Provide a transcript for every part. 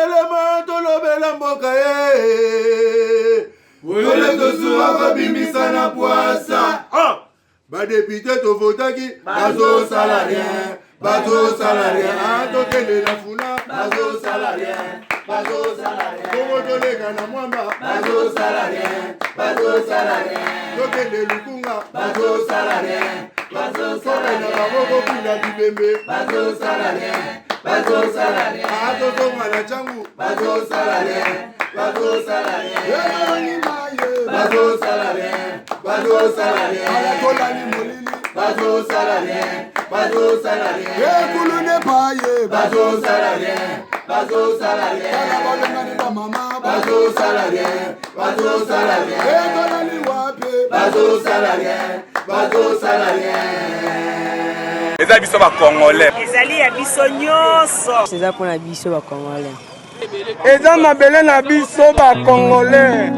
telema tolobela mboka Ole tosuwa kabimisa na poasa Badepite tovotaki bazo salarien Bazo salarien Tokele na funa bazo salarien Bazo salarien Kongo tolega na mwamba bazo salarien Bazo salarien Tokele lukunga bazo salarien Bazo salarien Na baboko pula bibembe bazo salarien Bazo salarien Ato na changu bazo salarien Bazo salarien Bazo salarien Bazo salarien Alakola ni molili Bazo salarien Bazo salarien Ekulu ne paye Bazo salarien Bazo salarien Kala ni ba mama Bazo salarien Bazo salarien Ekola ni wape Bazo salarien Bazo salarien Eza biso ba Congolais. Ezali ya biso nyonso. Eza pona biso ba Congolais. Eza mabele na biso ba Congolais.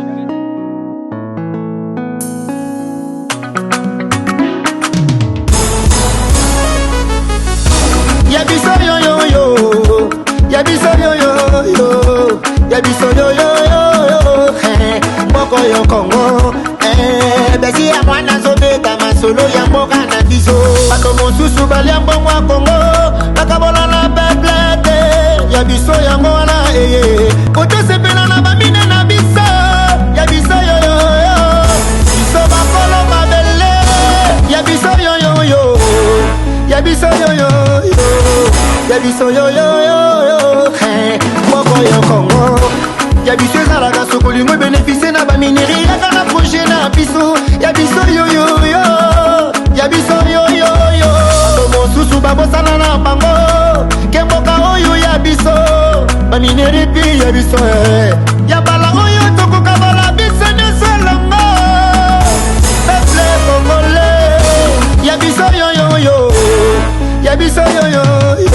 Ya biso yo yo yo. Ya biso yo yo yo. Ya biso yo yo yo. Mboko yo Congo. Besi ya mwana zobeta masolo ya mboka na biso. Bato mosusu bali ya mbongo ya Congo. Bakabola na peplete. Ya biso ya mwana Kote sepela na bamine na biso. Ya biso yo yo yo. Biso bakolo mabele. Ya biso yo yo yo. Ya biso yo yo yo. Ya biso yo yo yo. Mboko yo Congo. Ya biso ezalaka sokolingo bénéficie na bamineri yaka na projet na biso. Ya biso yo yo yo. Ya biso yo yo yo. Mosusu babosana na bango. Kemboka oyo ya biso. Bamineri pi ya biso. Ya bala oyo tokoka bala biso neselongo. Peuple congolais. Ya biso yo yo yo. Ya biso yo yo yo.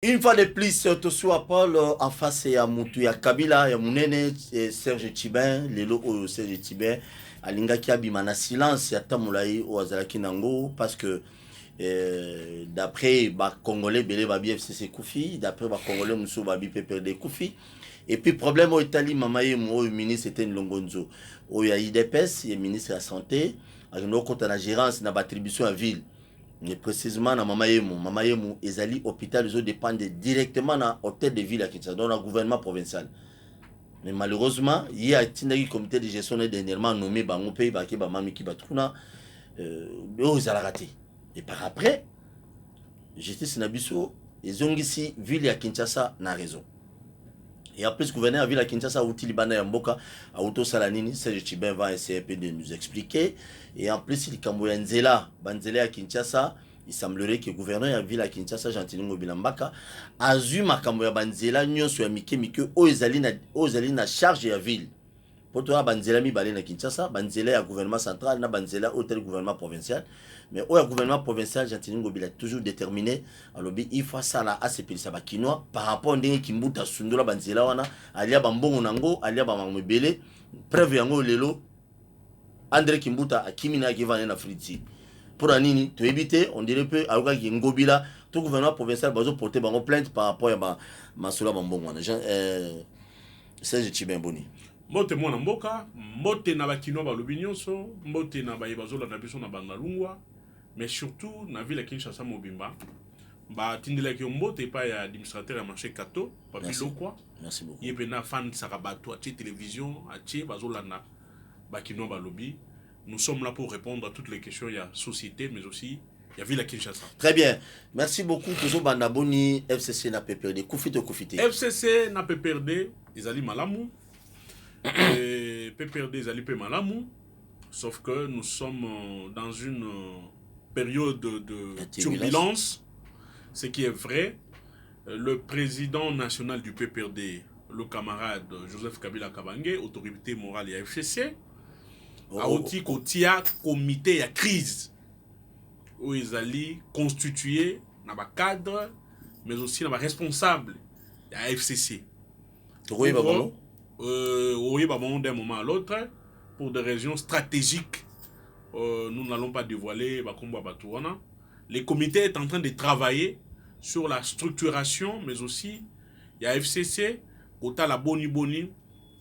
Une fois de plus, Tosoua Paul en face à Moutou, ya Kabila, ya Mounene, Serge Tibin, Lelo Oyo Serge Tibin, Alinga Kiabima na silence, ya Tamoulaï ou Azalaki Nango, parce que d'après les Congolais, Belé Babi FCC Koufi, d'après les Congolais, Moussou Babi PPRD Koufi, et puis problème au Italie, Mamaye, mon ministre était Longonzo, où il y a IDPS, il y a ministre de la Santé, avec nos comptes à la gérance, dans l'attribution à ville. Mais précisément dans Mamayemu, Ezali hôpital, ils dépendent directement dans l'hôtel de ville à Kinshasa, dans le gouvernement provincial. Mais malheureusement, il y a un comité de gestion dernièrement nommé Bango Pays, Baki Bamamiki Batrouna, ils ont raté. Et par après, j'étais sur Nabiso, ils ont ici, ville à Kinshasa, n'a raison. Et après, le gouverneur de la ville à Kinshasa, Outi Libana Yamboka, à Outo Salanini, Serge Tibin va essayer de nous expliquer. Et en plus, il y a Nzela, Banzela à Kinshasa, il semblerait que le gouverneur de la ville à Kinshasa, Jean-Tilingo Bilambaka, a vu Makamboya Banzela, Nyon sur Mike, Oezali na charge de la ville. Pour toi, Banzela mi balé na Kinshasa, Banzela à gouvernement central, na Banzela au gouvernement provincial. Mais au gouvernement provincial, Jean-Tilingo Bila toujours déterminé, alors il faut ça là, à ce pays, ça va quinoa, par rapport à des qui moutent à Sundola Banzela, wana, alia Bambongo Nango, alia Bamamebele, preuve yango lelo, André Kimbuta, Kimina qui va en Afrique. Pour Anini, tu éviter, on dirait peu, alors qu'il y a un gobila, tout gouvernement provincial, bazo porter bango plainte par rapport à Masoula Bambongo, Serge Tibin Boni. Mbote mwana mboka, mbote na bakino ba lobinyoso, mbote na bayebazola na biso na bangalungwa, mais surtout na ville ya Kinshasa Mobimba. Ba tindela ki mbote pa ya administrateur ya marché Kato, pa bilokwa. Merci beaucoup. Yepena fan sakabato a télévision, a bazola na bakino ba lobi. Nous sommes là pour répondre à toutes les questions il y a société mais aussi il y a ville à Kinshasa. Très bien. Merci beaucoup Kozo Bandaboni FCC na PPRD. Koufite Koufite. FCC na PPRD, ils allaient malamu. PPRD ils allaient peu malamu. Sauf que nous sommes dans une période de turbulence. Ce qui est vrai, le président national du PPRD, le camarade Joseph Kabila Kabange, autorité morale et FCC, a aussi un comité de crise où ils allaient constituer un cadre, mais aussi un responsable de la FCC. Oui, d'un moment à l'autre, pour des raisons stratégiques, nous n'allons pas dévoiler. Les comités sont en train de travailler sur la structuration, mais aussi, il y a FCC, Kota la Boni,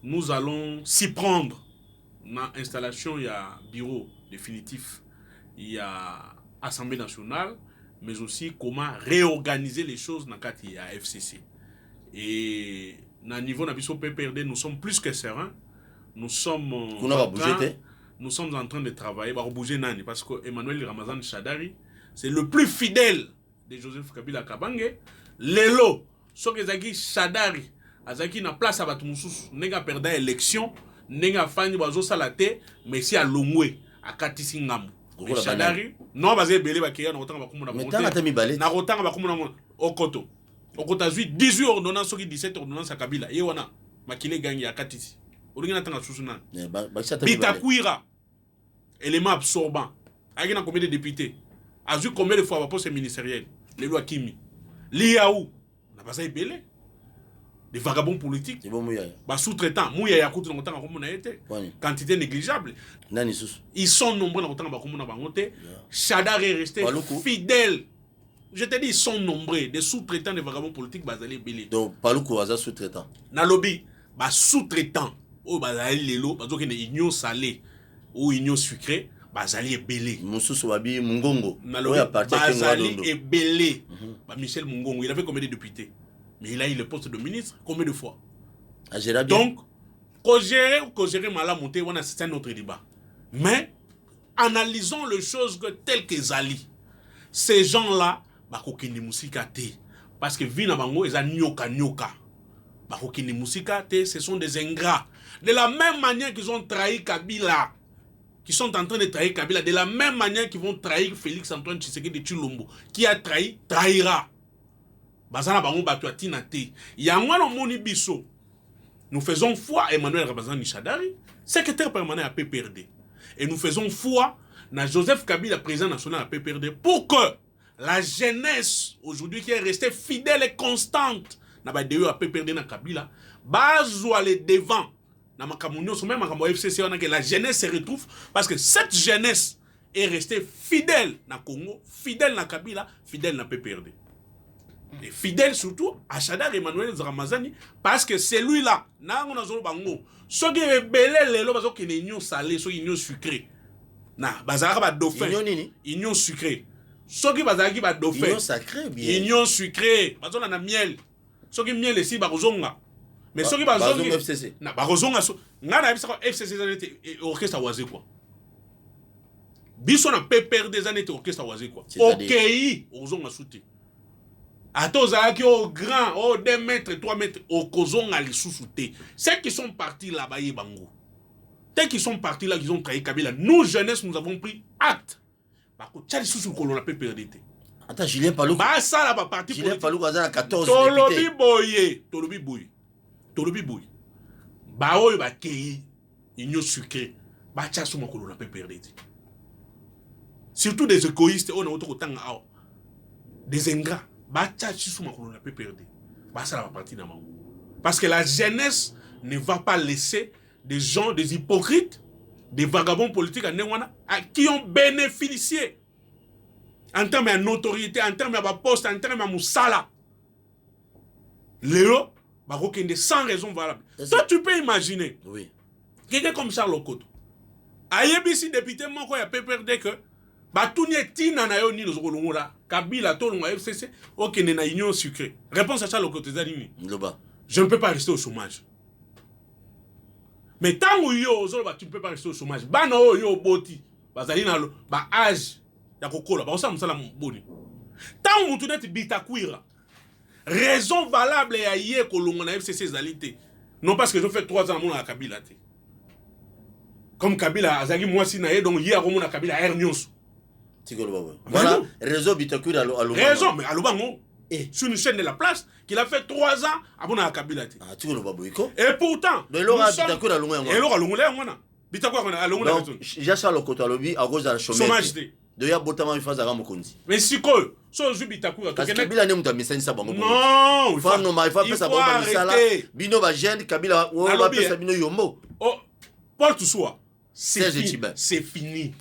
nous allons s'y prendre. Dans l'installation, il y a bureau définitif, il y a Assemblée nationale, mais aussi comment réorganiser les choses dans le cadre de la FCC. Et au niveau de la PPRD, nous sommes plus que sereins. Nous sommes en train de travailler. Parce que Emmanuel Ramazan Shadari, c'est le plus fidèle de Joseph Kabila Kabange. Lelo, ce que Zaki Shadari, Azaki na place à Batumusus, n'est pas perdu l'élection, n'est pas fini bazo salate, mais si à Lomwe, à Katisingam. Mais Shadari, non, basé belé bakéya, na rotanga bakumuna monte. Na rotanga bakumuna monte. Okoto. Okoto azui 18 ordonnances, soki 17 ordonnances à Kabila. Yewana, makile gangi à Katisi. Origina tanga susuna. Bitakuira. Élément absorbant. Agina combien de députés? Azui combien de fois à poste ministériel? Les lois Kimi. Liaou. Na basa belé. Des vagabonds politiques. Bah sous-traitants. Mouya yakutu na kotanga komuna été. Quantité négligeable. Ils sont nombreux na kotanga bakomuna bangote. Shadar est resté fidèle. Je te dis, ils sont nombreux. Des sous-traitants des vagabonds politiques bazali belé. Donc Paluku aza sous-traitant. Na lobby, bah sous-traitant. Oh bazali lelo, bazo kene union salée ou union sucrée, bazali belé. Mususu wabi Mungongo. Na lobby, bazali est belé. Bah Michel Mungongo, il avait combien de députés? Mais il a eu le poste de ministre combien de fois? Donc, qu'on gérer Malamonté, c'est un autre débat. Mais, analysons les choses telles que Zali. Ces gens-là, parce que Vina Bango, ils ont nyoka. Ce sont des ingrats. De la même manière qu'ils ont trahi Kabila, qui sont en train de trahir Kabila, de la même manière qu'ils vont trahir Félix Antoine Tshisekedi de Tshilombo, qui a trahi, trahira. Nous faisons foi à Emmanuel Ramazan Nishadari, secrétaire permanent à PPRD. Et nous faisons foi à Joseph Kabila, président national à PPRD, pour que la jeunesse, aujourd'hui, qui est restée fidèle et constante à PPRD à Kabila, bazoua les devant, même FCC, que la jeunesse se retrouve, parce que cette jeunesse est restée fidèle à Congo, fidèle à Kabila, fidèle à PPRD. Et fidèle surtout à Shadar Emmanuel Ramazani, parce que celui-là, ce qui est belé, c'est une union salée, c'est une union sucrée. Union sucrée. Ce qui est dauphin. Union sacrée, bien. Union sucrée. Parce qu'on a miel. Ce qui est miel ici, barozonga. Mais ce qui est barozonga FCC. Barozonga. FCC et orchestre à Oisé quoi. Bisson a peur des années orchestre à Oisé quoi. Ok, orchestre à soutien. Atozaki au grand, au 2 mètres, 3 mètres, au kozon à l'issoussouté. Ceux qui sont partis là-bas, bango. Ceux qui sont partis là, ils ont trahi Kabila. Nous, jeunesse, nous avons pris acte. Par contre, Tchali Soussou, qu'on a pu perdre. Attends, Julien Palou. Bah, ça là-bas, parti. Julien Palou, à 14 députés. Tolobi boye. Bah, oui, bah, kei, union sucrée. Bah, Tchassou, qu'on a pu perdre. Surtout des égoïstes, on a autre temps, des ingrats. Parce que la jeunesse ne va pas laisser des gens, des hypocrites, des vagabonds politiques à qui ont bénéficié en termes de notoriété, en termes de poste, en termes de moussala. Léo, sans raison valable. Toi, tu peux imaginer quelqu'un comme Charles Okoto. Ayebisi député, moi, il y a PPRD que Tina na yo ni là Kabila tolonga FCC OK na union sucrée. Réponse à ça le côté d'Alini. Je ne peux pas rester au chômage. Mais tant que yo tu ne peux pas rester au chômage. Bana yo boti bazali na ba âge ya kokola ba osala musala boni. Tant que tu n'es bitakuira. Raison valable ya yé kolonga na FCC zalité. Non parce que je fais 3 ans mon à Kabila té. Comme Kabila azali moi si na yé donc yé a Kabila hernios. Voilà, réseau Bitakour à Lobango. Réseau, mais à Lobango. Sur une chaîne de la place, qu'il a fait 3 ans à Bona Kabila. Et pourtant, mais Laura Bitakour à Lobango. Et Laura Lobango. Bitakour à Lobango. J'ai ça le côté à lobby à cause de la chômage. De ya botama il faut à Ramokondi. Mais si quoi, so je Bitakour. Parce que Kabila n'est pas message ça bango. Non, il faut non, il faut faire ça bango misala. Bino ba jeune Kabila, on va faire ça bino yombo. Oh, Paul Toussoua. C'est fini.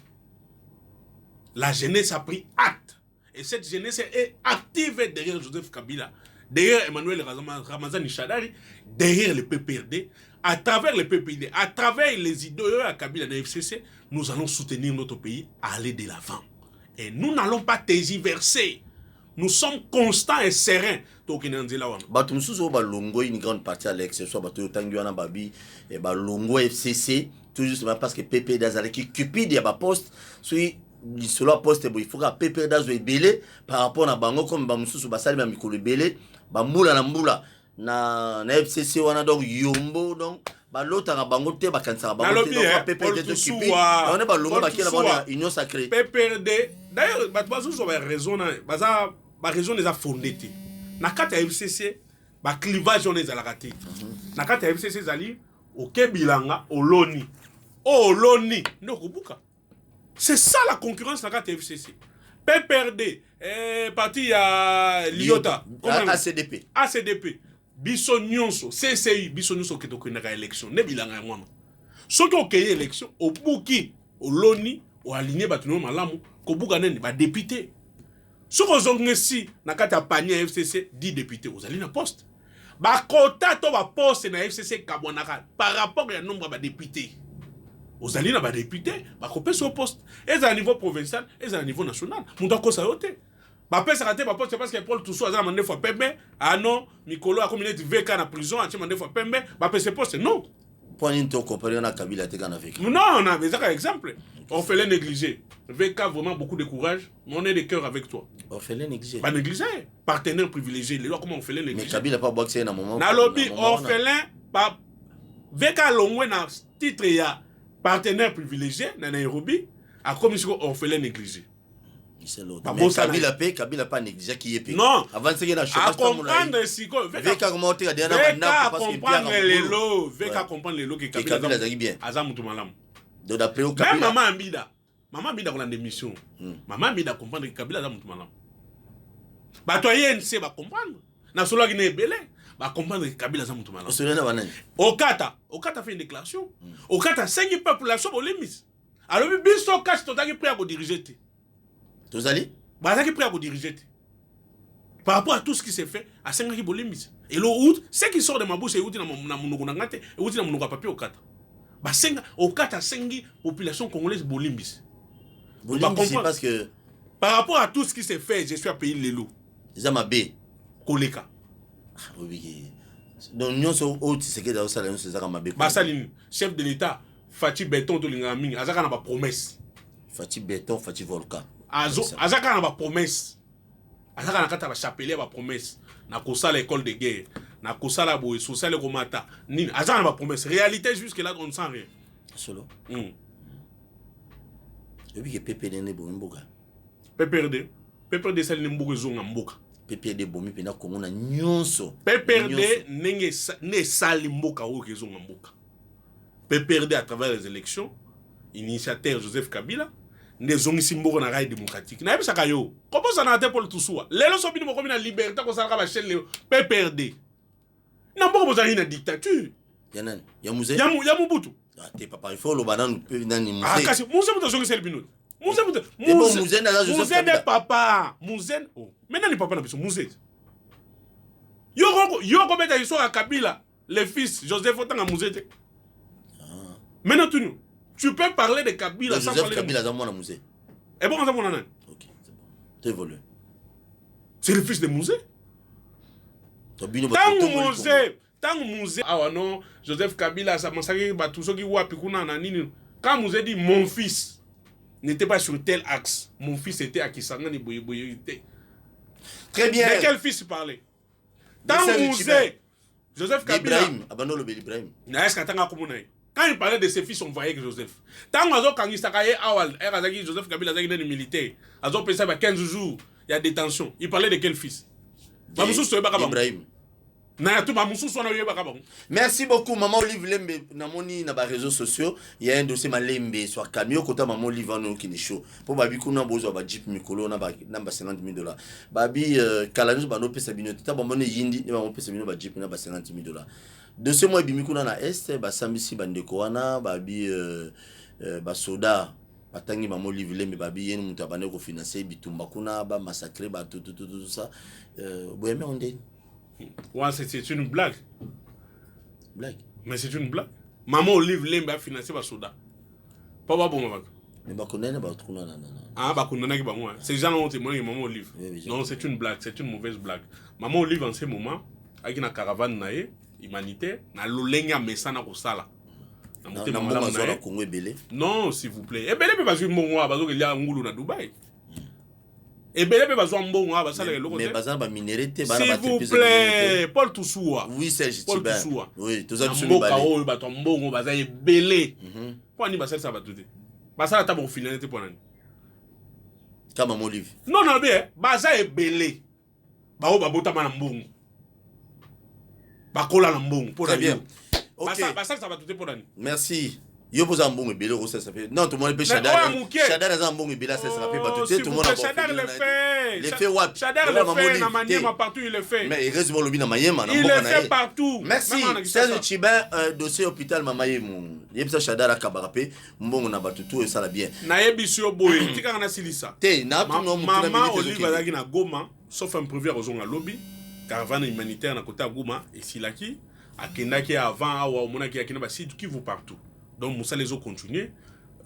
La jeunesse a pris acte. Et cette jeunesse est active derrière Joseph Kabila, derrière Emmanuel Ramazani Shadari, derrière le PPRD, à travers le PPRD, à travers les idéaux à Kabila de FCC, nous allons soutenir notre pays à aller de l'avant. Et nous n'allons pas tergiverser. Nous sommes constants et sereins. Bato mususu balongo une grande partie à l'exception bato tangiwana babi et balongo FCC tout justement parce que PP d'Azali qui cupide ya ba poste soit solo poste il faut que PP d'Azali belé par rapport à bango comme ba mususu basali ba mikolo belé ba mula na FCC wana donc yombo donc ba lota na bango te ba kansa bango te donc PP de cupide on est balongo ba qui la union sacrée PPRD d'ailleurs bato bazuzo ba raison baza ba raison les a fondé. Na kata FCC ba clivage on les a raté. Na kata FCC zali au Kebilanga au Loni. Oh Loni no kubuka. C'est ça la concurrence na kata FCC. PPRD parti à Liota ACDP biso nyonso CCI biso nyonso ketoko na élection ne bilanga ngwana. Soki okeye élection au buki au Loni au aligné batuno malamu ko buka nene ba député. Si vous avez na kata panier FCC 10 députés, vous allez na poste. Ba quota to ba poste na FCC kabonaka par rapport au nombre de députés. Vous allez na ba députés, ba copé sur poste. Et à niveau provincial, et à niveau national. Mundo ko sa yote. Ba pesa raté ba poste parce que Paul Toussou a demandé fois pembe. Ah non, Mikolo a combiné de VK na prison, a demandé fois pembe, ba pesa poste non. Point into comparé na Kabila te kana avec. Non, on a des exemples. On fait les négliger. VK vraiment beaucoup de courage, mais on est de cœur avec toi. On fait les négliger. Pas négliger. Partenaire privilégié. Les lois, comment on fait les négliger? Mais Kabila pas boxé dans un moment. Na lobby, orphelin, pas. VK Longwe na titre ya partenaire privilégié, na Nairobi, à commission orphelin négligé. C'est l'autre. Mais Kabila pas négligé qui est payé. Non. Avant c'est qu'il a à comprendre si quoi. VK comment tu as dit comprendre les lots. VK comprendre les lots que Kabila a bien. Azam tout malam. Donc d'après au Kabila. Maman Ambida. Maman Ambida a une démission. Maman Ambida comprendre que Kabila Azam tout malam. Bah toi YNC va comprendre. Na solo qui n'est belé. Va comprendre que Kabila Azam tout malam. Okata fait une déclaration. Okata 5 population au limite. Alors biso cache tout qui prêt à diriger. Tous allez? Bah qui prêt à diriger. Par rapport à tout ce qui s'est fait à 5 qui limite. Et l'autre, ce qui sort de ma bouche, c'est outil na monoko ngate, et outil na monoko papier Okata. Bah 5 Okata 5 population congolaise bolimbis. Bolimbis parce que par rapport à tout ce qui s'est fait, je suis à payer les lots. Zamabé Koleka. Oui. Donc nous sommes autres c'est que dans ça nous c'est Zamabé. Basaline, chef de l'état, Fati Béton de Lingami, azaka na ba promesse. Fati Béton, Fati Volca. Azaka na ba promesse. Azaka na kata ba chapelet ba promesse. Na kosa l'école de guerre, na kosa la boy social komata. Ni azaka na ba promesse. Réalité jusque là on ne sent rien. Solo. Et puis que PPD ne bomboka. PPRD sali mboka zonga mboka. PPRD bomi pena Congo na nyonso. PPRD ne sali mboka o ke zonga mboka. PPRD à travers les élections, initiateur Joseph Kabila, ne zongisi mboka na rail démocratique. Na yebisa kayo. Comment ça na te pour tout soir. Lelo so bino ko na liberté ko sala ba chaîne PPRD. Na mboka bozali na dictature. Yanan, ya muze. Ya Mobutu. Ah te papa il faut le banane peut nani muze. Ah kasi muze buto zongisi elbino. Muze de papa. Muze. Oh. Maintenant ni papa na biso muze. Yoko beta histoire à Kabila, le fils Joseph Otanga muze te. Maintenant tu peux parler de Kabila sans parler de Kabila dans mon musée. Et bon ça mon anan. OK, c'est bon. Tu évolues. C'est le fils de Mouzé. Tant Mouzé ah non, Joseph Kabila ça massacre ba tout ce qui wapi kuna na nini. Quand Mouzé dit mon fils n'était pas sur tel axe, mon fils était à Kisangani boye. Très bien. De quel fils tu parlais? Tant Mouzé Joseph Kabila Ibrahim, abano le Ibrahim. Na est-ce qu'atanga komunai. Quand il parlait de ses fils, on voyait que Joseph. Tant que Joseph Kabila est militaire, il a pensé 15 jours, il y a détention. Il parlait de quel fils? Ibrahim. Merci beaucoup, Maman Olive Lembe. Namoni na ba réseaux sociaux, il y a un dossier Malembe sur camion côté Maman Olive no qui est chaud. Pour babi kuna bozo ba jeep mikolo na ba $50,000. Babi Kalanus ba no pesa bino. Ta ba mone yindi ba mo pesa bino ba jeep na ba $50,000. Dossier moi bimi kuna na est ba sambisi bandeko wana babi ba soda batangi mama Olive Lembe babi yeni mutu abane ko financer bitumba kuna ba massacrer ba tout ça boyeme onde. Ouais, c'est une blague. Blague. Mais c'est une blague. Maman Olive Lembe a financé ba soda. Pas bon avec. Mais ba connaît ba truna na. Ah ba connaît ki ba moi. Ces gens ont témoigné maman Olive. Non, c'est une blague, c'est une mauvaise blague. Maman Olive en ce moment avec une caravane naé humanitaire na lolenga mesana ko sala. Non, s'il vous plaît. Et bien, il y a un bon il y a un goulou à Dubaï. Et bien, il y a un bon mais s'il vous plaît, Paul Toussoua. Oui, c'est Paul Toussoua. Oui, tout ça, c'est bon, il y a belé. Pourquoi il ça va tout dire? Ça va finalité pour l'année. Comme Maman Olive. Non, bien, ça est belé. Très bien. Ok. Ça va tout pour l'année. Merci. Yo pose un bon bébé, ça fait. Non, tout le monde peut Chadar. Chadar est un bon bébé, ça fait tout le monde. Chadar le fait. Le fait what? Chadar le fait na Maniema partout, il le fait. Mais il reste bon le bien na Maniema. Il le fait partout. Merci. C'est le Tchibin dossier hôpital Mamayemu. Il y a Chadar à Kabarapé, mbongo na batutu et ça la bien. Na yebisio boy, tika na silisa. Te na tout non Maman Olive azaki na Goma, sauf un prévu à Ozonga lobby, caravane humanitaire na côté Goma et Silaki. Akendaki avant awa monaki akina ba site qui vous partout. Donc Moussa les autres continuer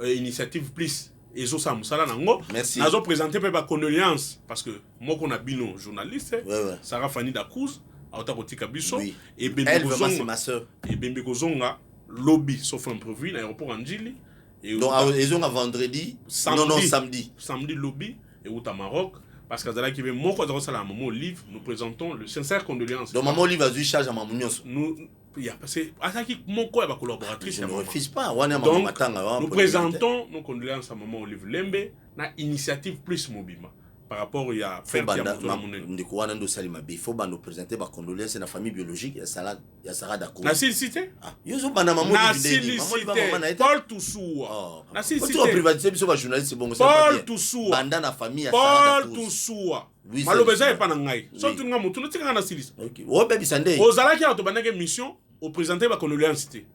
initiative plus et ça Moussa nango. Merci. Nazo présenter pe ba condoléances parce que moi qu'on a bino journaliste Sarah Fanny Dakouz auta kotika biso et Bembe c'est ma sœur. Et Bembe Kozonga lobby sauf imprévu l'aéroport Andjili et donc ils ont vendredi non samedi lobby et au Maroc. Parce que là qui veut mon quoi dans la Maman Olive, nous présentons le sincère condoléances. Donc Maman Olive a dû charge à Maman nous il y a passé à ça qui mon quoi va collaboratrice. Je ne refuse pas. Donc nous présentons nos condoléances à Maman Olive Lembe na initiative plus Mobima par rapport il y a faire il faut nous présenter ba condoléances na famille biologique et ça ya Sarah Dakouz. Na cité Yo bana Maman Olive Lembe. Paul Toussoua. Na cité. Pour privatiser biso ba journaliste c'est bon ça. Paul Toussoua. Banda na famille ya Sarah Dakouz. Paul Toussoua. Malobeza e pa na ngai. So tu nga mutu no tika na silisa. OK. O baby Sunday. Ozalaki auto banake mission au présenter ba condoléances cité.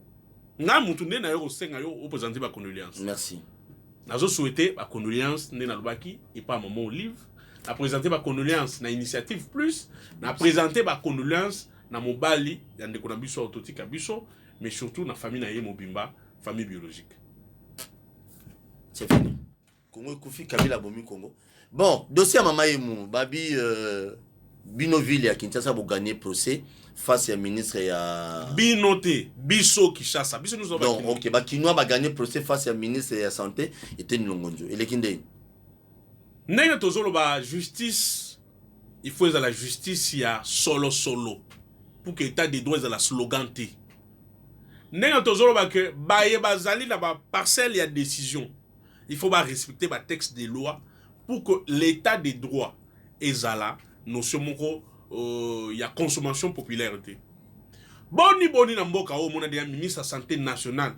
Nga mutu nde na yo senga yo au présenter ba condoléances. Merci. Nazo souhaiter ba condoléances nde na lobaki et pas Maman Olive. Na présenter ba condoléances na initiative plus, na présenter ba condoléances na mobali ya ndeko na biso autotika biso, mais surtout na famille na ye Mobimba, famille biologique. C'est fini. Congo Koufi Kabila Bomi Congo. Bon, dossier à Mama Yemou, Babi Binoville à Kinshasa pour gagner procès face au ministre et à Binoté, Biso Kinshasa. Biso nous avons donc OK, ba Kinoa va gagner procès face au ministre et à santé était Nlongonjo. Et les Kindé. Nenga tozolo ba justice, il faut à la justice il y a solo pour que état des droits à la sloganté. Nenga tozolo ba que ba bazali la ba parcelle il y a décision. Il faut ba respecter ba texte des lois pour que l'état des droits ezala notion moko il y a consommation popularité. Boni na mboka o mona de ministre de la santé nationale.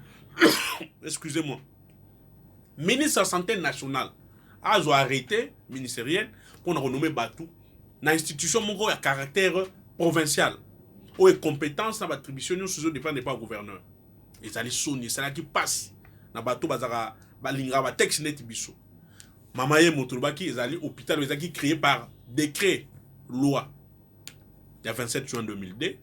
Excusez-moi. Ministre de la santé nationale a arrêté ministériel pour renommer Batou na institution moko à caractère provincial ou est compétence na attribution sous dépend pas gouverneur. Et ça les sonne ça qui passe na Batou bazara balinga ba texte net biso. Mamaye Moutourbaki ezali hôpital ezaki créé par décret loi il y a 27 juin 2002.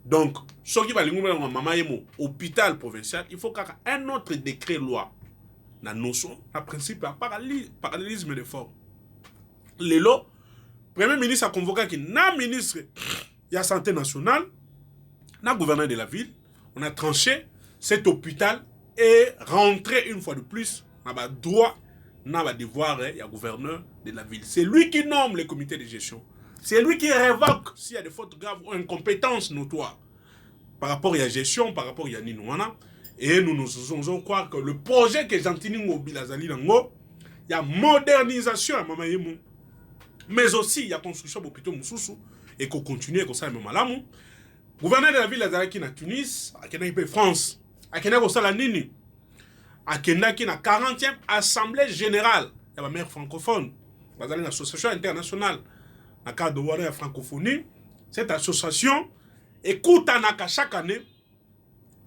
Donc ce qui va linga Mamaye hôpital provincial, il faut qu'un autre décret loi na notion na principe à parallélisme de forme. Lelo premier ministre a convoqué qui na ministre il y a santé nationale na gouverneur de la ville, on a tranché cet hôpital et rentré une fois de plus na ba droit na ba devoir il y a gouverneur de la ville. C'est lui qui nomme les comités de gestion. C'est lui qui révoque s'il y a des fautes graves ou incompétences notoires par rapport à la gestion, par rapport à Ninouana. Et nous osons croire que le projet que Jantini Mobilazali Nango, il y a modernisation à Mamayemou, mais aussi il y a construction de l'hôpital Moussoussou et qu'on continue comme ça même Malamou. Gouverneur de la ville Azalaki na Tunis, à Kenaki France, à Kenaki Osala Nini, à Kenaki na 40e assemblée générale, il y a ma mère francophone, Bazali une association internationale, à cadre de la francophonie. Cette association écoute Anaka chaque année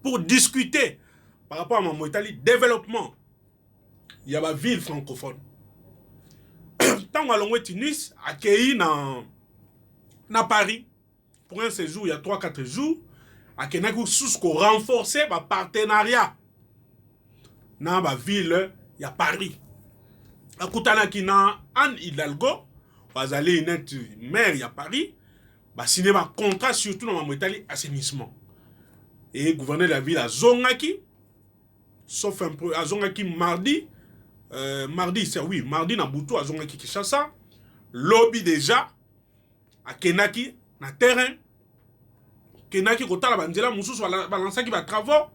pour discuter par rapport à mon Italie développement. il y a une ville francophone. Tant à l'ongwe Tunis, accueilli dans Paris, pour un séjour, il y a 3-4 jours, accueilli sous renforcer le partenariat. Dans la ville, il y a Paris. À Koutanaki, dans Anne Hidalgo, vous allez être maire, il y a Paris, bah signer un contrat surtout dans le assainissement. Et gouverneur de la ville à Zongaki, sauf un peu à Zongaki mardi, mardi na Boutou à Zongaki Kinshasa, lobby déjà à Kenaki na terrain, Kenaki kota la banzela mususu balansaki ba travaux,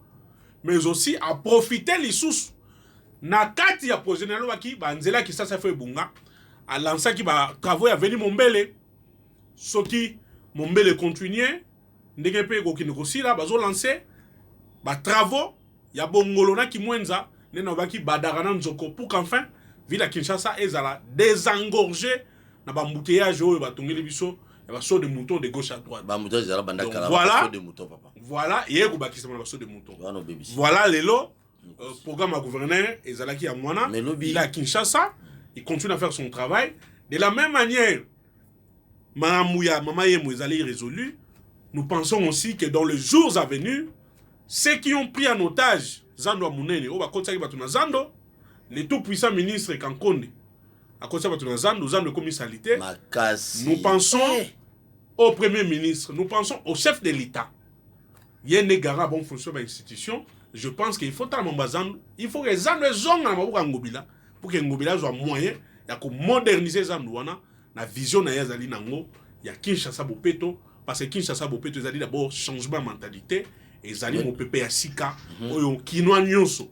mais aussi à profiter les sous na kati ya projet na lobaki banzela Kinshasa fait bunga, à lansaki ba travaux ya veni Mombele, soki Mombele continue, ndenge pe ko kinikosi la bazo lancer ba travaux ya bongolona ki mwenza nena baki badarana nzoko pour qu'enfin ville à Kinshasa ezala désengorger na ba embouteillage oyo batongeli biso ya ba saut de mouton de gauche à droite. Ba mouton ezala banda kala voilà, de mouton papa. Voilà, et ko bakisa ba saut de mouton. Voilà lelo programme à gouverneur ezala ki ya mwana il à Kinshasa, il continue à faire son travail de la même manière. Mama Yemou ezali résolu. Nous pensons aussi que dans les jours à venir, ceux qui ont pris en otage Zando Amunene, les tout-puissants ministres Kankonde, à cause de Zando comme salité, nous pensons au Premier ministre, nous pensons au chef de l'État. Il y a des garants bon fonction de l'institution. Je pense qu'il faut il faut que Zando soit Ngobila pour que Ngobila soit moyen de moderniser Zando. La vision de Yazali Nango, il y a Kinshasa Bopeto, parce que Kinshasa Bopeto, ils ont d'abord changement de mentalité, et ils ont pépé à Sika, Kinoa Nyonso.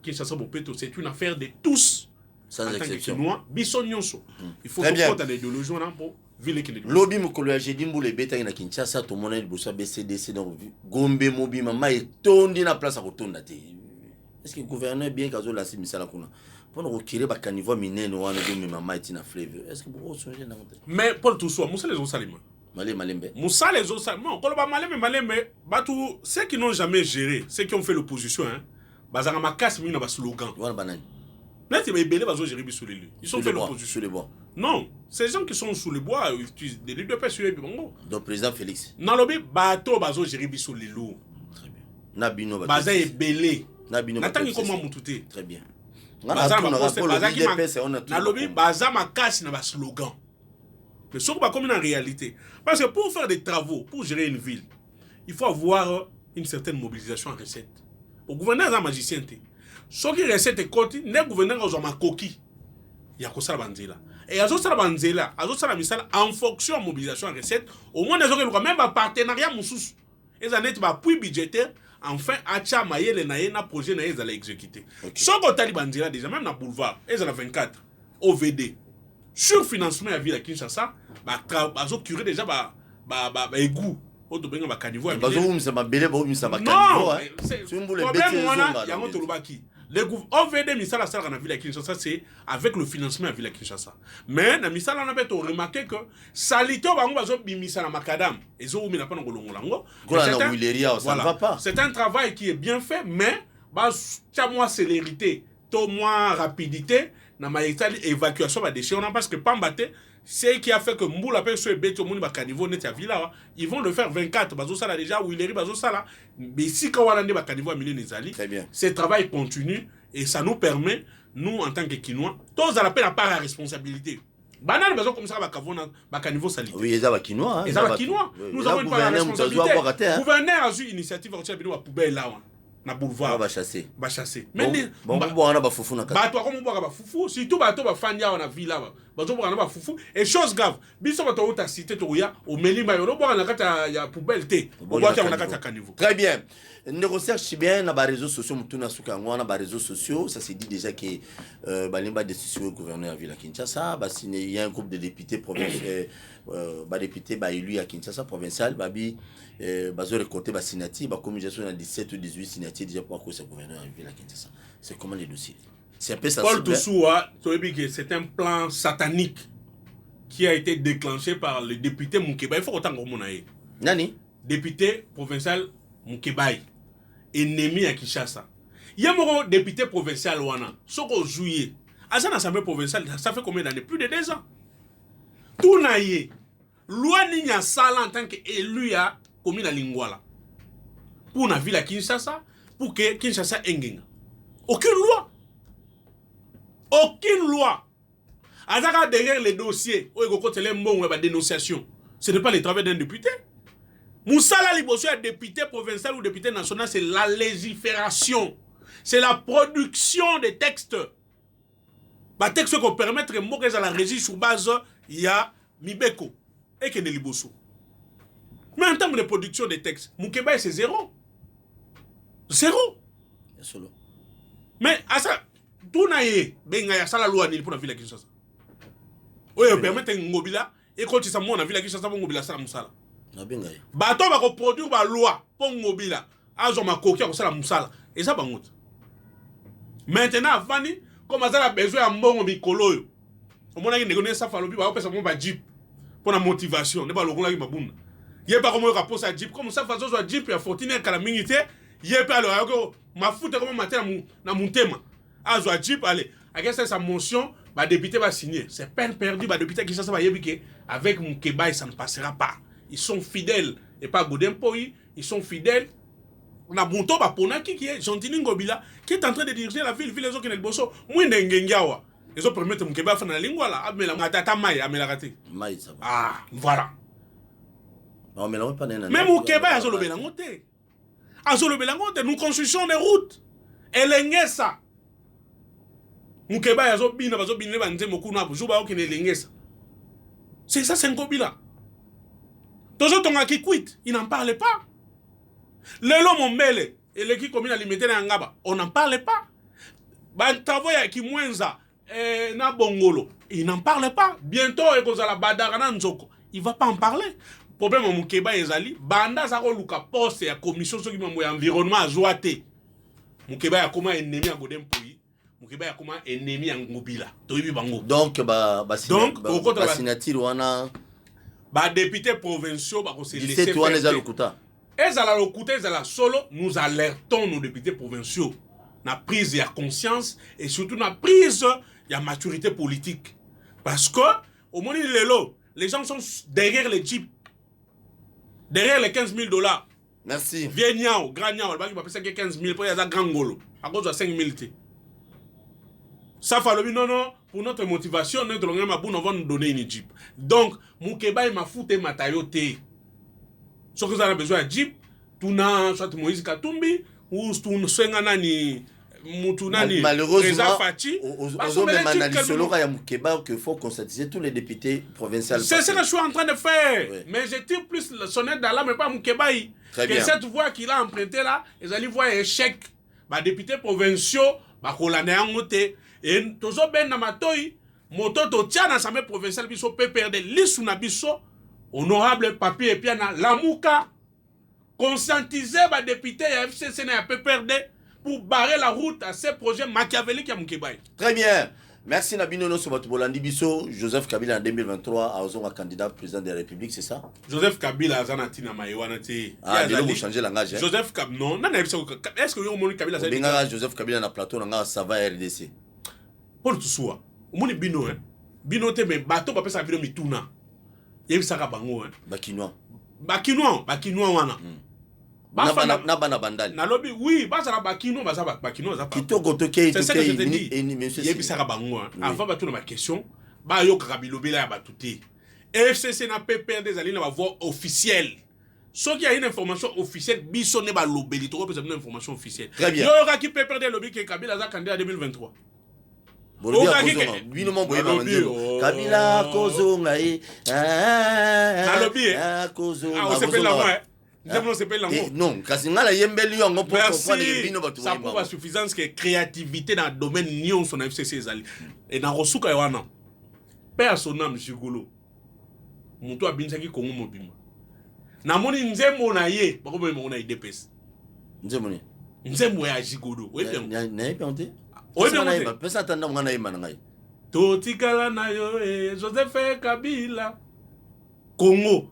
Kinshasa Bopeto, c'est une affaire de tous. Sans exception. Kinoa, Bisson Nyonso. Il faut que dans l'idéologie pour vivre les lobby Mokolo j'ai dit les bêta na Kinshasa, tout le monde est bossa BCDC donc Gombe Mobi Mama est tondi na place à retourner. Est-ce que le gouverneur bien qu'à la Simisala Kuna pour nous retirer ba caniveau minen ou wana de Mama est na fleuve. Est-ce que vous songer na mais pour tout ça, Moussa les autres salima. Malembe. Moussa les autres salima. Quand on va Malembe, batou ceux qui n'ont jamais géré, ceux qui ont fait l'opposition hein, bazanga makas mi na ba slogan. Wana banane. Là c'est belé bazo gérer sous les lieux. Ils sont fait l'opposition sous les bois. Non, ces gens qui sont sous les bois utilisent des livres de paix sur les bongo. Donc président Félix. Non lobby bateau bazo gérer sous les lots. Très bien. Nabino baza est belé. Nabino. Natangi comment mututé. Très bien. Baza lobby baza makasi na ba slogan. Mais ce pas comme en réalité. Parce que pour faire des travaux, pour gérer une ville, il faut avoir une certaine mobilisation en recette. Au gouverneur est un magicien. Ce qui recette est côté, le gouverneur a un coquille. Il y a ça banzela. Et à ça banzela, à ça misala en fonction de mobilisation en recette, au moins ils ont même un partenariat moussous. Ils ont un appui budgétaire. Enfin, acha mayele na yena projet na ils allaient exécuter. Ce qu'on t'a dit banzela déjà même dans boulevard, ils ont 24 OVD. Sur financement à ville à Kinshasa, ils ont curé déjà égout. Auto benga ba caniveau. Non, c'est ma belle ça va caniveau. C'est un problème il y a un tolobaki. Le OVD misala sala na ville à Kinshasa c'est avec le financement à ville à Kinshasa. Mais na misala na beto remarquer que salito bango bazo bimisa na makadam. Ezo umi na pa ngolongolango. C'est un travail qui est bien fait mais tia moins célérité, to moins rapidité na ma évacuation ba déchets parce que pambate c'est qui a fait que Mboula peut se bête au monde ba caniveau net ya villa ils vont le faire 24 bazo sala déjà ou il bazo sala mais si quand on ba caniveau à milieu nezali ce travail continue et ça nous permet nous en tant que Kinois tous à la peine à part la responsabilité banal bazo comme ça ba caniveau sali oui ils ba Kinois nous avons une part de responsabilité gouverneur a eu initiative orchard bino ba poubelle là na boulevard ba chasser mais bon on a ba foufou na ba to comme boire ba foufou surtout ba to ba fanya na ville là ba to boire na ba foufou et chose grave biso ba to ta cité to ya au melima yo boire na kata ya poubelle té o boire na kata caniveau. Très bien. Ne recherche bien na ba réseaux sociaux mutuna suka ngwana ba réseaux sociaux ça s'est dit déjà que balimba décision gouverneur à ville à Kinshasa ba il y a un groupe de députés provinciaux ba député ba élu à Kinshasa provincial babi bazo récolter ba signature ba communication à 17 ou 18 signatures déjà pour ce gouverneur à ville à Kinshasa. C'est comment les dossiers? C'est un peu ça. Paul Toussoua, c'est un plan satanique qui a été déclenché par le député Moukébaï. Il faut autant qu'on ait. Nani? Député provincial Moukébaï, ennemi à Kinshasa. Il y a un député provincial wana soko juillet à ça l'Assemblée provinciale ça fait combien d'années plus de 2 ans tout naïe loi ni nya sala en tant qu'élu à commune à Lingwala pour la ville à Kinshasa pour que Kinshasa engenga aucune loi azaka derrière les dossiers où il côté les mbongo ba dénonciation ce n'est pas le travail d'un député Moussala liboso est député provincial ou député national c'est la légifération. C'est la production des textes. Les textes qui permettent de la régie sur base, il y a Mibeko et Keneliboso. Mais en termes de production des textes, Moukeba c'est 0. 0. Mais à ça, tout n'a pas ça la loi pour la ville de Kinshasa. Oui, on permet un mobile et quand ils sont la ville de Kinshasa, on mobile ça Moussala. Bato va produire la loi pour mobile. Azo makokia ko sala Moussala. Et ça bangout. Maintenant, Vani, comme ça a besoin de mbongo mikolo yo. Au moins il négocier ça falobi ba opesa mo ba jeep pour la motivation, ne ba lokola ki mabunda. Yé pas comme ka posa jeep comme ça façon soit jeep ya fortune kala mingité, yé pas alors ko mafuta comme matin na muntema. Azo jeep allez, avec sa motion, ba député va signer. C'est peine perdue ba député qui ça va yebike avec Moukeba ça ne passera pas. Ils sont fidèles et pas Godempoï, ils sont fidèles. On a Bonto Baponaki qui est Gentini Ngobila qui est en train de diriger la ville les autres qui n'est bosso moins d'engengawa les autres permettent Mukeba faire la lingua là amela matata mai amela raté mai ça va ah voilà non mais là pas nena même Mukeba azolo belangote nous construisons des routes elengesa Mukeba azo bina bazo binle banze mokuna bujuba okene elengesa c'est ça c'est Ngobila toujours ton qui quitte il n'en parle pas. Lelo Mombele, et l'équipe commune alimentaire en Ngaba, on n'en parle pas. Bantavoya qui mwenza, na Bongolo, il n'en parle pas. Bientôt, il va la Badarana Nzoko, il va pas en parler. Problème au Moukeba Ezali, Banda Zaro Luka poste et la commission sur l'environnement à Zouate. Moukeba a comment ennemi à Godem Pouyi, Moukeba a comment ennemi à Ngobila. Donc, au signature, on a. Député provinciaux, c'est laissé faire. Solo, nous alertons nos députés provinciaux. La prise de conscience et surtout la prise de maturité politique. Parce que, au moment où les gens sont derrière les jeeps, derrière les $15,000. Merci. Viens Niao, Grand Niao, il va passer 15,000 pour y avoir Grand Golo. À cause de 5,000. Ça fait non, pour notre motivation, notre on va nous donner une jeep. Donc, Moukeba m'a foutu ma tayote. Ce que vous avez besoin de Jeep, Tuna, soit Moïse Katumbi, ou Tuna ni Moutunani, malheureusement, il faut constatiser tous les députés provinciaux. C'est ce que je suis en train de faire. Oui. Mais je tire plus le sonnette d'alarme, mais pas Moukebaï. Que cette voie qu'il a empruntée là, ils allaient voir un chèque. Les députés provinciaux, et toujours ben namatoi, moto to tia na l'Assemblée provinciale biso PPRD lisu na biso. Honorable papier et puis la mouka conscientiser les députés et FCC et PPRD pour barrer la route à ces projets machiavéliques à Moukebaï. Très bien. Merci Nabino Sobatoubolandi Bisso. Joseph Kabila en 2023 a candidat président de la République, c'est ça? Joseph Kabila a Zanatina Maïwanati. Ah, il a changé langage. Joseph Kabila, non, est-ce que vous avez Kabila Joseph Kabila na plateau, ça va RDC. Pour tout ça, vous avez Bino, Bino te me bateau, papa sa vidéo mituna. Il y a eu ça à Bango. Bakinois wana. Na bana bandali. Na lobby oui, basa na Bakinois, basa Bakinois za. Kitoko toke c'est ça que je te dis. Il y a eu ça à Bango. Avant ba tout ma question, ba yo kabilobi la ba touté. FCC na PPR des alliés na voix officielle. Sauf qu'il y a une information officielle, biso ne ba lobeli, to représente une information officielle. Très bien. Yo aura qui PPR des lobby que Kabila za candidat en 2023. Kabila Kozonga non, Kasingala Yembeli on peut comprendre Bino Batu. Ça prouve la suffisance que créativité dans le domaine Nyon son FCC Zali. Et dans Rosuka Yawana. Personnel monsieur Golo. Muto abinsaki Kongo mobima. Na moni nzembo na ye, bako mo na IDPS. Nzembo ya Jigodo. Totikala na yo Joseph Kabila Congo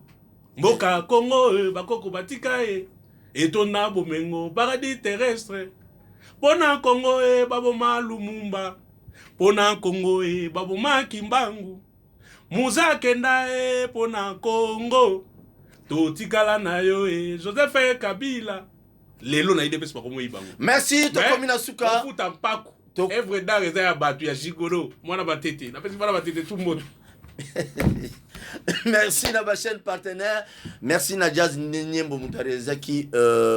Mboka Congo bakoko batika etona bomengo paradis terrestre Pona Congo baboma Lumumba. Pona Congo baboma Kimbangu. Muza kenda pona Congo. Totikala na yo Joseph Kabila. Lelo na IDPS pas comme Ibango. Merci Tokomina Suka. Futa mpako. Evre da reza ya batu ya Jigoro. Mwana batete. Na pesi mwana batete tout le monde. Merci na ma chaîne partenaire. Merci na Jazz Nyembo Mutareza qui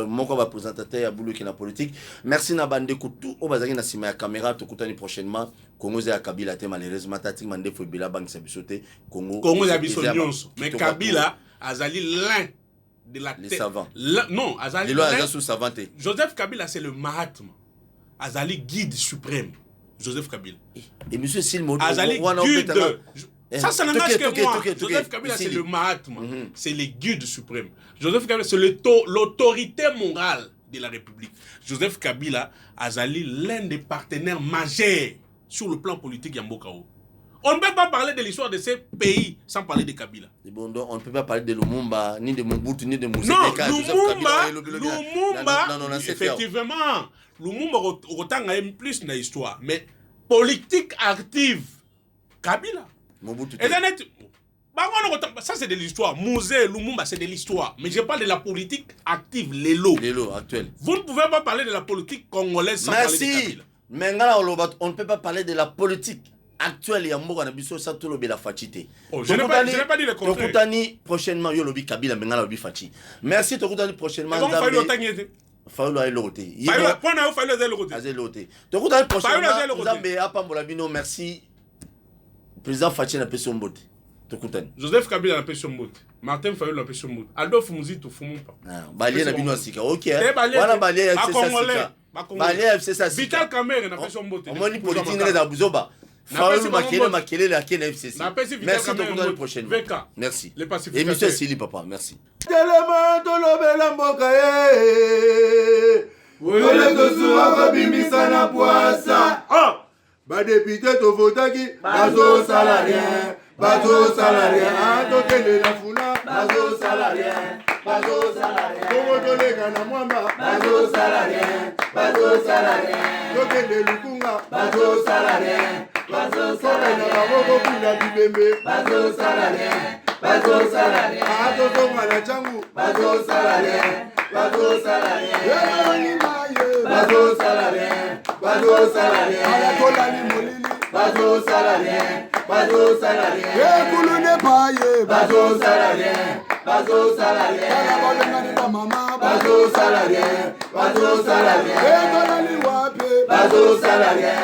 moko ba présentateur ya boulot qui na politique. Merci na bande kutu o bazaki na sima ya caméra to kutani prochainement Congo za Kabila te malheureusement tati mande fo bila bank sa bisote Congo ya biso nyonso. Mais Kabila azali l'un de la les savants. Non, azali l'un sous savante. Joseph Kabila c'est le Mahatma. Azali guide suprême. Joseph Kabila. Et monsieur Silmo azali guide. Ça n'engage que moi. Joseph Kabila, c'est le Mahatma. C'est le guide suprême. Joseph Kabila, c'est l'autorité morale de la République. Joseph Kabila azali l'un des partenaires majeurs sur le plan politique Yambokao. On ne peut pas parler de l'histoire de ces pays sans parler de Kabila. Bon, donc, on ne peut pas parler de Lumumba, ni de Mobutu, ni de Moussa. Non, Lumumba, effectivement, Lumumba autant a plus dans l'histoire. Mais politique active, Kabila. Mobutu. Ça c'est de l'histoire. Mouzé, Lumumba c'est de l'histoire. Mais je parle de la politique active, l'élo. L'élo actuel. Vous ne pouvez pas parler de la politique congolaise sans parler de Kabila. Mais on ne peut pas parler de la politique actuelle. La fachité. Je n'ai pas dit le contraire. Tokutani prochainement yo lobi Kabila mengala lobi fachi. Merci Tokutani prochainement. Faulu a loté. Tokutani prochainement. Zambe apambola bino merci. Président Fachi na peso mbote. Tokutani. Joseph Kabila na peso mbote. Martin Fayoul na peso mbote. Adolphe Muzito fumumpa. Balie na bino asika. OK. Wana balie FC Sasika. Balie FC Sasika. Vital Kamerhe na peso mbote. Omoni politique na buzoba. Fayoul makele la kene FCC. Merci Tokutani prochainement. Merci. Et monsieur Sili papa, merci. Telema tolobela mboka Wele tosuwa kabimisa na poasa. Ba député to votaki bazo salarien to tele la funa bazo salarien Kongo to lega na mwamba bazo salarien to tele lukunga bazo salarien na baboko kuna bibembe bazo salarien to to mala changu bazo salarien Bazo salarié, Alakolani Molili, Bazo salarié, Kulune Paye, Bazo salarié, Alakolani Mama, Bazo salarié, Kolani Wape, Bazo salarié.